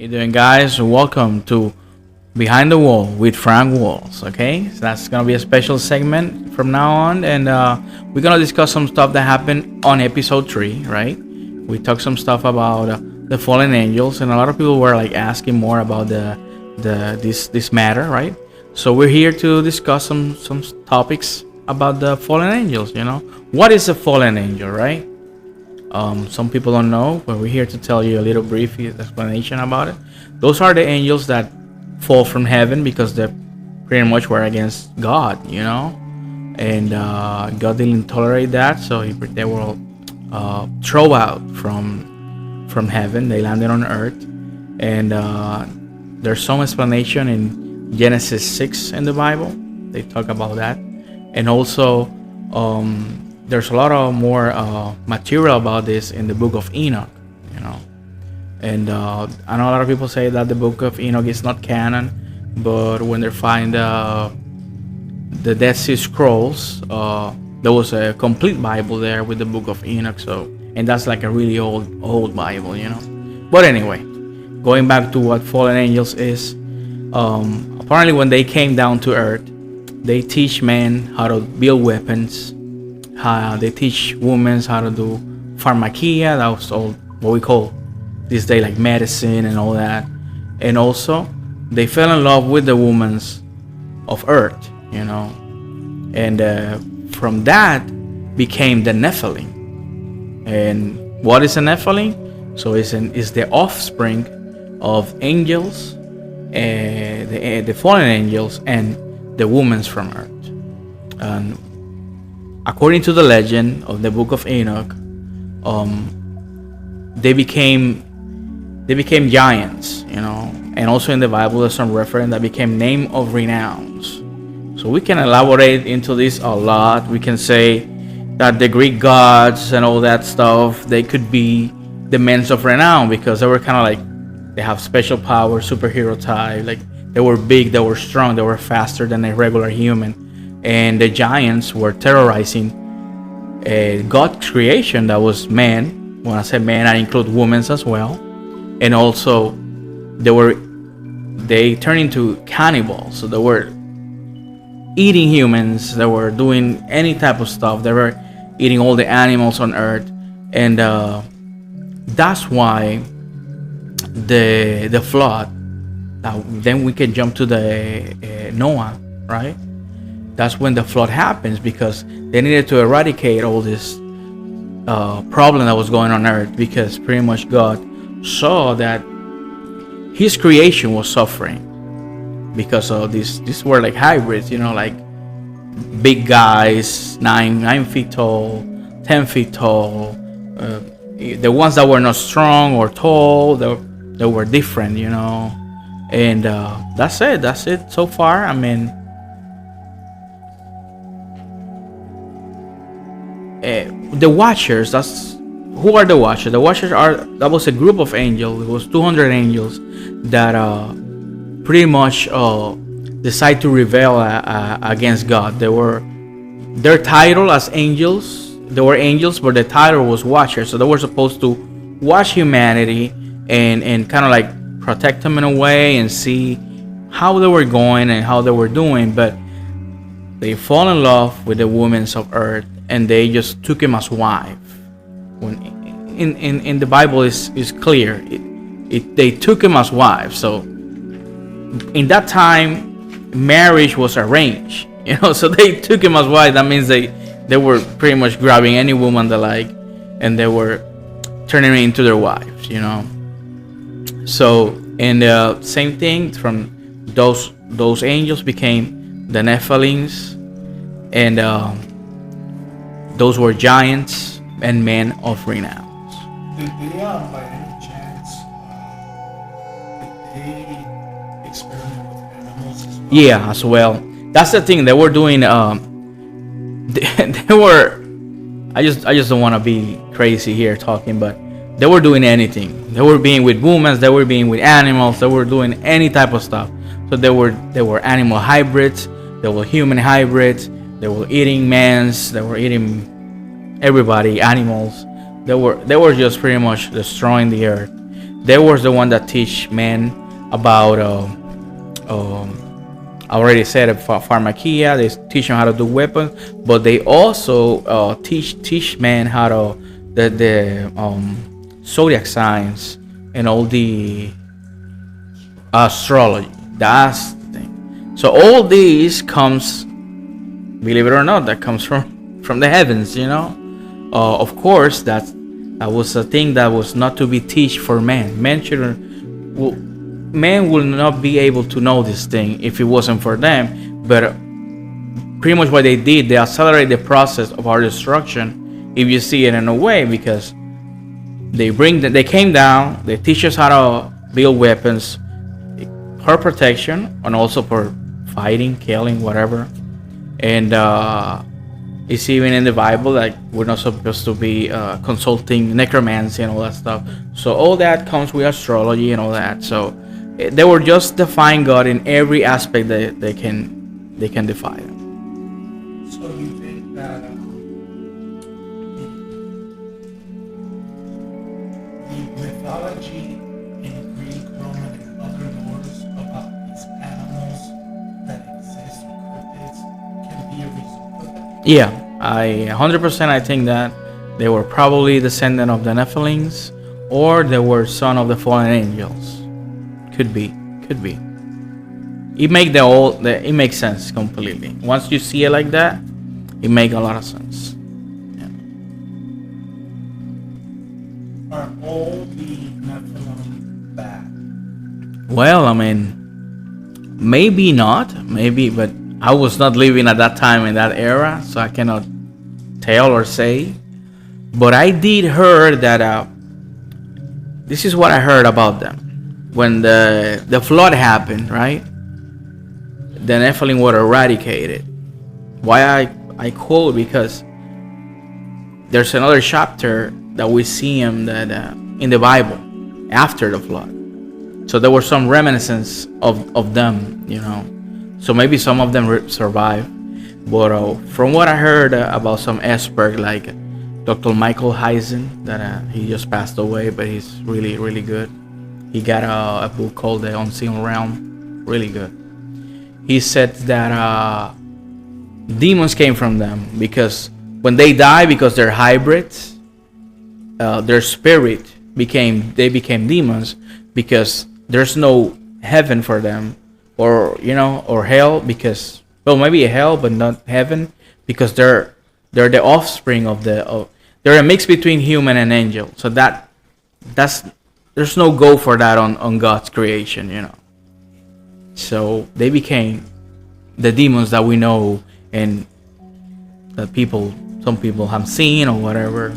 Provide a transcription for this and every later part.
you doing, guys? Welcome to Behind the Wall with Frank Walls. Okay, so that's gonna be a special segment from now on, and we're gonna discuss some stuff that happened on episode 3. Right? We talked some stuff about the fallen angels, and a lot of people were like asking more about this matter, right? So we're here to discuss some topics about the fallen angels. What is a fallen angel, right? Some people don't know, but we're here to tell you a little brief explanation about it. Those are the angels that fall from heaven because they pretty much were against God, and God didn't tolerate that, so they were thrown out from heaven. They landed on earth, and there's some explanation in Genesis 6 in the Bible. They talk about that, and also there's a lot of more material about this in the book of Enoch. And I know a lot of people say that the book of Enoch is not canon, but when they find the Dead Sea Scrolls, there was a complete Bible there with the book of Enoch. And that's like a really old Bible. But anyway, going back to what fallen angels is, apparently when they came down to earth, they teach men how to build weapons. They teach women how to do pharmakia. That was all what we call this day like medicine and all that. And also they fell in love with the women of earth, and from that became the Nephilim. And what is a Nephilim? So it's the offspring of angels, the fallen angels, and the women from earth. And according to the legend of the book of Enoch, they became giants, and also in the Bible there's some reference that became name of renowns. So we can elaborate into this a lot. We can say that the Greek gods and all that stuff, they could be the men of renown because they were kind of like, they have special power, superhero type, like they were big, they were strong, they were faster than a regular human. And the giants were terrorizing God's creation that was man. When I say man, I include women as well. And also they turned into cannibals. So they were eating humans, they were doing any type of stuff, they were eating all the animals on earth. And that's why the flood, then we can jump to the Noah, right? That's when the flood happens, because they needed to eradicate all this problem that was going on earth, because pretty much God saw that his creation was suffering because of these were like hybrids, like big guys, 9 feet tall, 10 feet tall. The ones that were not strong or tall, they were different, and that's it so far. I mean, the Watchers, who are the Watchers? The Watchers that was a group of angels. It was 200 angels that pretty much decide to rebel against God. Their title as angels. They were angels, but the title was Watchers. So they were supposed to watch humanity and kind of like protect them in a way and see how they were going and how they were doing. But they fall in love with the women of earth, and they just took him as wife. When in the Bible is clear, they took him as wife. So in that time, marriage was arranged, so they took him as wife. That means they were pretty much grabbing any woman they like, and they were turning her into their wives, So, and the same thing, from those angels became the Nephilims, and those were giants and men of renown. Did they, by any chance, did they experiment with animals as well? Yeah, as well. That's the thing. They were doing. They were. I just don't want to be crazy here talking, but they were doing anything. They were being with women. They were being with animals. They were doing any type of stuff. So they were animal hybrids. They were human hybrids. They were eating mans. They were eating everybody, animals. They were just pretty much destroying the earth. They was the one that teach men about I already said it, pharmakia. They teach them how to do weapons, but they also teach men how to the zodiac signs and all the astrology. That's the thing. So all these comes, believe it or not, that comes from the heavens. Of course, that was a thing that was not to be teach for men. Men will not be able to know this thing if it wasn't for them. But pretty much what they did, they accelerate the process of our destruction, if you see it in a way, because they came down, they teach us how to build weapons for protection and also for fighting, killing, whatever. And it's even in the Bible, like we're not supposed to be consulting necromancy and all that stuff. So all that comes with astrology and all that. So they were just defying God in every aspect that they can defy Him. So you think that the mythology in Greek, Roman, and other lores about these animals that exist or cryptids can be a result of it? Yeah, I 100% I think that they were probably descendant of the Nephilims, or they were son of the fallen angels. Could be. It makes sense completely. Once you see it like that, it makes a lot of sense. Yeah. Are all the Nephilim bad? Well, I mean, maybe not, but I was not living at that time in that era, so I cannot tell or say. But I did hear that this is what I heard about them. When the flood happened, right? The Nephilim were eradicated. Why I quote, because there's another chapter that we see him that in the Bible after the flood. So there were some reminiscence of them, So maybe some of them survived. But from what I heard about some experts like Dr. Michael Heisen, that he just passed away, but he's really, really good. He got a book called The Unseen Realm. Really good. He said that demons came from them because when they die, because they're hybrids, their spirit became demons because there's no heaven for them, or hell, because maybe a hell but not heaven, because they're the offspring of they're a mix between human and angel. So that's there's no go for that on God's creation, So they became the demons that we know and that some people have seen or whatever.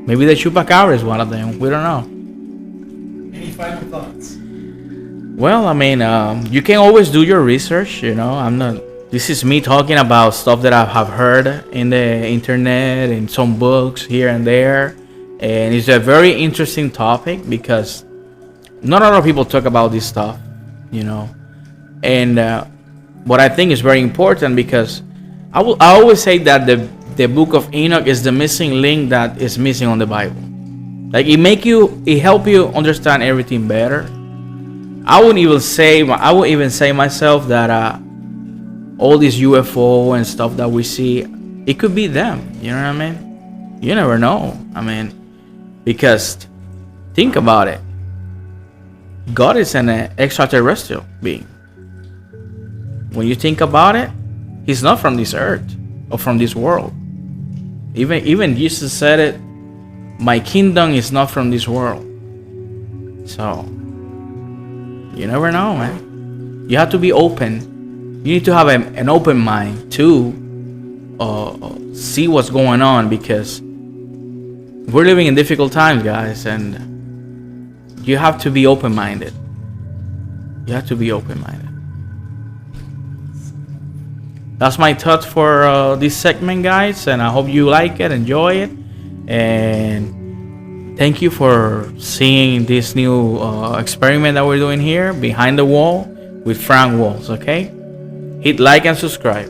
Maybe the chupacabra is one of them. We don't know. Any final thoughts? Well, I mean, you can always do your research. This is me talking about stuff that I have heard in the internet and some books here and there. And it's a very interesting topic because not a lot of people talk about this stuff, And what I think is very important, because I always say that the book of Enoch is the missing link that is missing on the Bible. Like it help you understand everything better. I would even say myself that all these UFO and stuff that we see, it could be them. You know what I mean? You never know. Because think about it. God is an extraterrestrial being. When you think about it, He's not from this earth or from this world. Even Jesus said it, my kingdom is not from this world. So, you never know, man. You have to be open. You need to have an open mind to see what's going on, because we're living in difficult times, guys, and you have to be open-minded. That's my thoughts for this segment, guys, and I hope you like it, enjoy it, and thank you for seeing this new experiment that we're doing here, Behind the Wall with Frank Walls, okay? Hit like and subscribe.